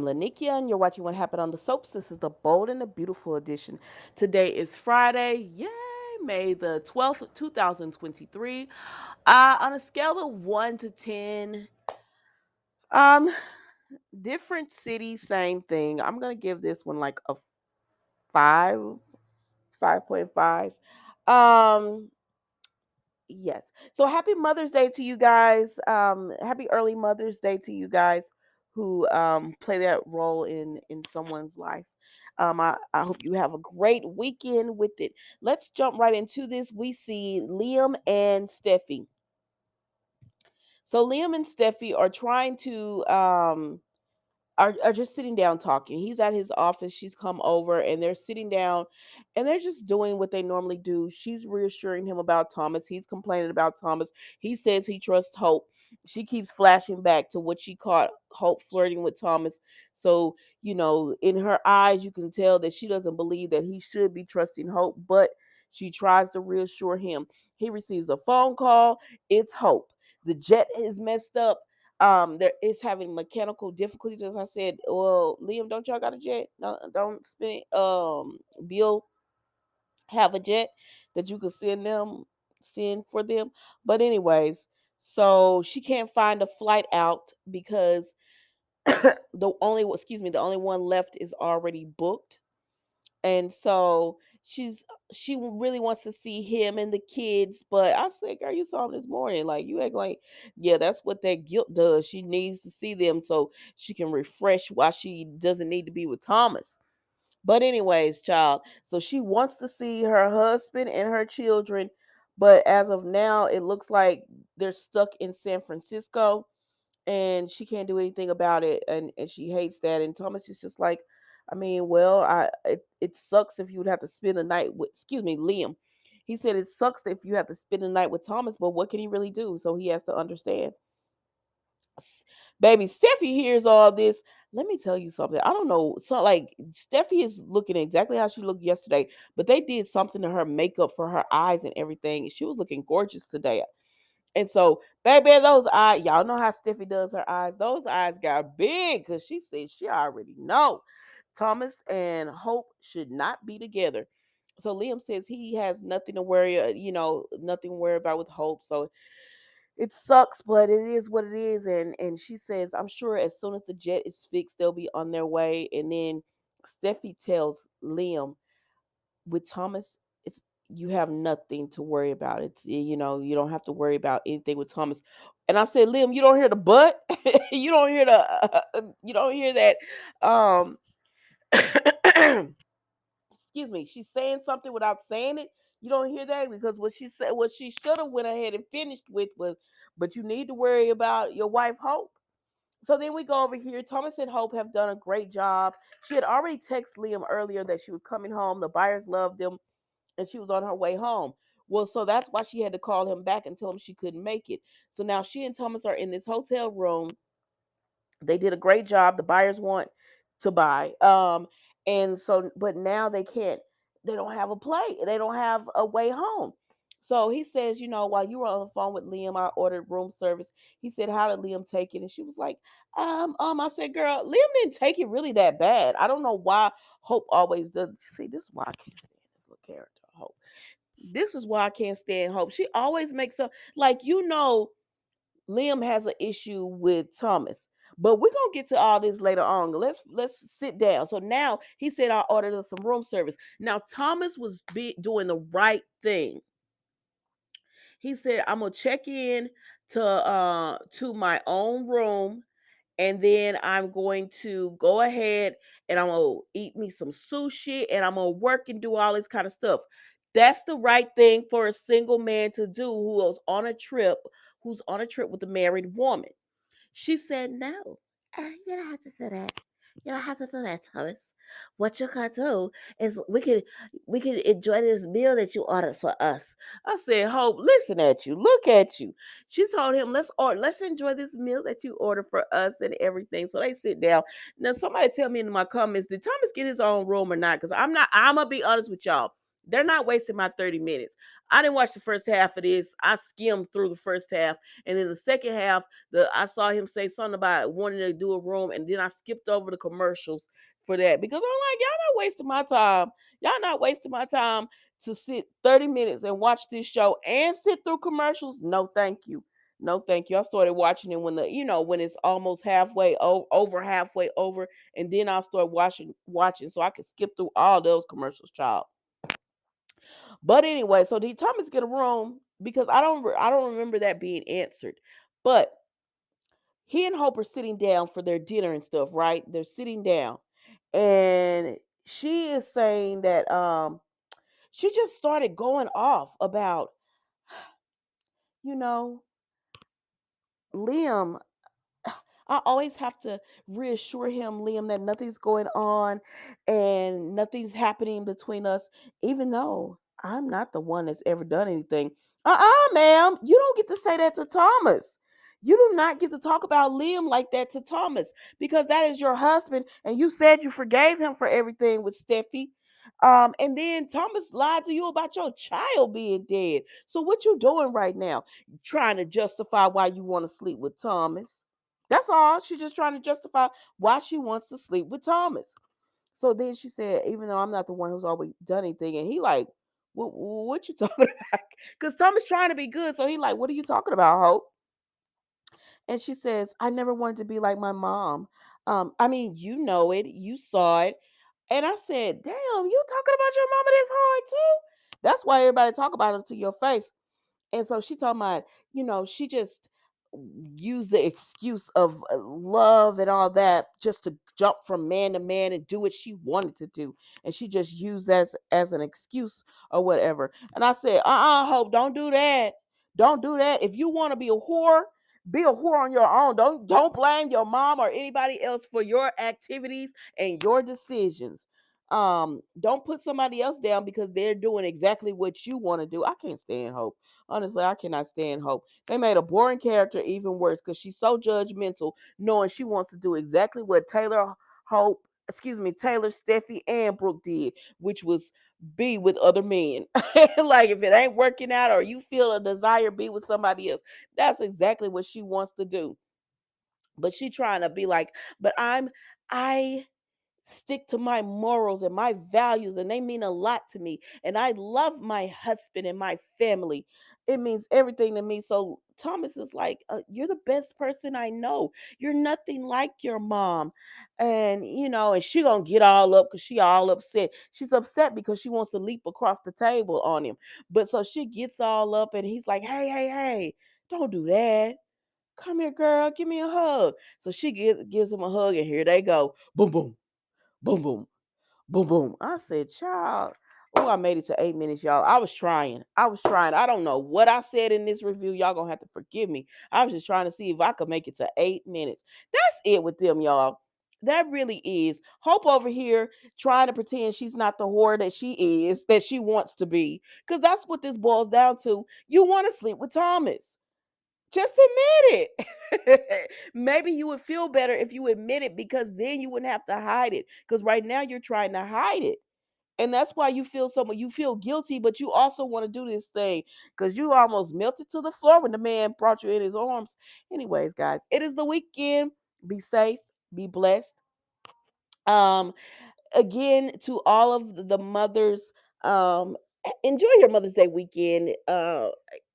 I'm Lanikia, and you're watching What Happened on the Soaps. This is the Bold and the Beautiful edition. Today is Friday, yay, May the 12th, 2023. On a scale of 1 to 10, um, different city, same thing. I'm going to give this one like a 5, 5.5. Um, Yes. So happy Mother's Day to you guys. Happy early Mother's Day to you guys who play that role in someone's life. I hope you have a great weekend with it. Let's jump right into this. We see Liam and Steffi. So Liam and Steffi are trying to are just sitting down talking. He's at his office. She's come over and they're sitting down and they're just doing what they normally do. She's reassuring him about Thomas. He's complaining about Thomas. He says he trusts Hope. She keeps flashing back to what she caught Hope flirting with Thomas. So, in her eyes, you can tell that she doesn't believe that he should be trusting Hope, but she tries to reassure him. He receives a phone call. It's Hope. The jet is messed up. There is having mechanical difficulties. As I said, well, Liam, don't y'all got a jet? No, don't spend it. Bill have a jet that you could send for them. But anyways, so she can't find a flight out because the only one left is already booked. And so she really wants to see him and the kids, but I said, girl, you saw him this morning. Like, you act like, yeah, that's what that guilt does. She needs to see them so she can refresh why she doesn't need to be with Thomas. But anyways, child, so she wants to see her husband and her children, but as of now, it looks like they're stuck in San Francisco and she can't do anything about it, and she hates that. And Thomas is just like, I mean, well, it sucks if you would have to spend the night with, excuse me, Liam. He said it sucks if you have to spend the night with Thomas, but what can he really do? So he has to understand. Baby, Steffi hears all this. Let me tell you something. I don't know. So like Steffi is looking exactly how she looked yesterday, but they did something to her makeup for her eyes and everything. She was looking gorgeous today. And so, baby, those eyes, y'all know how Steffi does her eyes. Those eyes got big because she said she already know Thomas and Hope should not be together. So Liam says he has nothing to worry, nothing to worry about with Hope. So it sucks, but it is what it is. And she says, I'm sure as soon as the jet is fixed, they'll be on their way. And then Steffi tells Liam, with Thomas, it's you have nothing to worry about. You don't have to worry about anything with Thomas. And I said, Liam, you don't hear the but, you don't hear you don't hear that. Um, excuse me, she's saying something without saying it. You don't hear that because what she said, what she should have went ahead and finished with was, but you need to worry about your wife Hope. So then we go over here. Thomas and Hope have done a great job. She had already texted Liam earlier that she was coming home. The buyers loved them and she was on her way home. Well, so that's why she had to call him back and tell him she couldn't make it. So now she and Thomas are in this hotel room. They did a great job. The buyers want to buy. And so but now they can't, they don't have a play. They don't have a way home. So he says, while you were on the phone with Liam, I ordered room service. He said, how did Liam take it? And she was like, I said, girl, Liam didn't take it really that bad. I don't know why Hope always does. See, this is why I can't stand this little character, Hope. This is why I can't stand Hope. She always makes up like, Liam has an issue with Thomas. But we're gonna get to all this later on. Let's sit down. So now he said I ordered us some room service. Now Thomas was doing the right thing. He said I'm gonna check in to my own room, and then I'm going to go ahead and I'm gonna eat me some sushi and I'm gonna work and do all this kind of stuff. That's the right thing for a single man to do who's on a trip with a married woman. She said, no, you don't have to do that. You don't have to do that, Thomas. What you gotta do is we can enjoy this meal that you ordered for us. I said, Hope, listen at you, look at you. She told him, let's enjoy this meal that you ordered for us and everything. So they sit down. Now somebody tell me in my comments, did Thomas get his own room or not? Because I'm not. I'm gonna be honest with y'all. They're not wasting my 30 minutes. I didn't watch the first half of this. I skimmed through the first half. And then the second half, I saw him say something about wanting to do a room. And then I skipped over the commercials for that because I'm like, y'all not wasting my time. Y'all not wasting my time to sit 30 minutes and watch this show and sit through commercials. No, thank you. No, thank you. I started watching it when when it's almost halfway over, halfway over, and then I'll start watching so I can skip through all those commercials, child. But anyway, so did Thomas get a room? Because I don't remember that being answered. But he and Hope are sitting down for their dinner and stuff, right? They're sitting down. And she is saying that she just started going off about, you know, Liam. I always have to reassure him, Liam, that nothing's going on and nothing's happening between us, even though I'm not the one that's ever done anything. Ma'am, you don't get to say that to Thomas. You do not get to talk about Liam like that to Thomas because that is your husband, and you said you forgave him for everything with Steffi. And then Thomas lied to you about your child being dead. So what you doing right now? Trying to justify why you want to sleep with Thomas. That's all. She's just trying to justify why she wants to sleep with Thomas. So then she said, even though I'm not the one who's always done anything, and he like, what you talking about? Because Thomas trying to be good, so he like, what are you talking about, Hope? And she says, I never wanted to be like my mom. I mean, you know it, you saw it, and I said, damn, you talking about your mama this hard too? That's why everybody talk about it to your face. And so she talking about, she just used the excuse of love and all that just to jump from man to man and do what she wanted to do. And she just used that as an excuse or whatever. And I said, Hope, don't do that. Don't do that. If you want to be a whore on your own. Don't blame your mom or anybody else for your activities and your decisions. Don't put somebody else down because they're doing exactly what you want to do. I can't stand Hope. Honestly, I cannot stand Hope. They made a boring character even worse because she's so judgmental, knowing she wants to do exactly what Taylor, Steffi, and Brooke did, which was be with other men. Like if it ain't working out or you feel a desire be with somebody else, that's exactly what she wants to do. But she trying to be like, but I stick to my morals and my values, and they mean a lot to me. And I love my husband and my family. It means everything to me. So Thomas is like, you're the best person I know. You're nothing like your mom. And, and she going to get all up because she all upset. She's upset because she wants to leap across the table on him. But so she gets all up and he's like, hey, don't do that. Come here, girl. Give me a hug. So she gives him a hug, and here they go. Boom, boom, boom, boom, boom, boom. I said, child. Oh, I made it to 8 minutes, y'all. I was trying. I don't know what I said in this review. Y'all gonna have to forgive me. I was just trying to see if I could make it to 8 minutes. That's it with them, y'all. That really is. Hope over here trying to pretend she's not the whore that she is, that she wants to be. Because that's what this boils down to. You want to sleep with Thomas. Just admit it. Maybe you would feel better if you admit it because then you wouldn't have to hide it. Because right now you're trying to hide it. And that's why you feel guilty, but you also want to do this thing because you almost melted to the floor when the man brought you in his arms. Anyways, guys, it is the weekend. Be safe, be blessed. Um, Again, to all of the mothers, enjoy your Mother's Day weekend.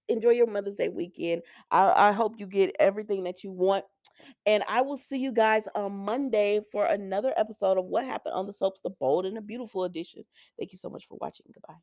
Enjoy your Mother's Day weekend. I hope you get everything that you want. And I will see you guys on Monday for another episode of What Happened on the Soaps, the Bold and the Beautiful edition. Thank you so much for watching. Goodbye.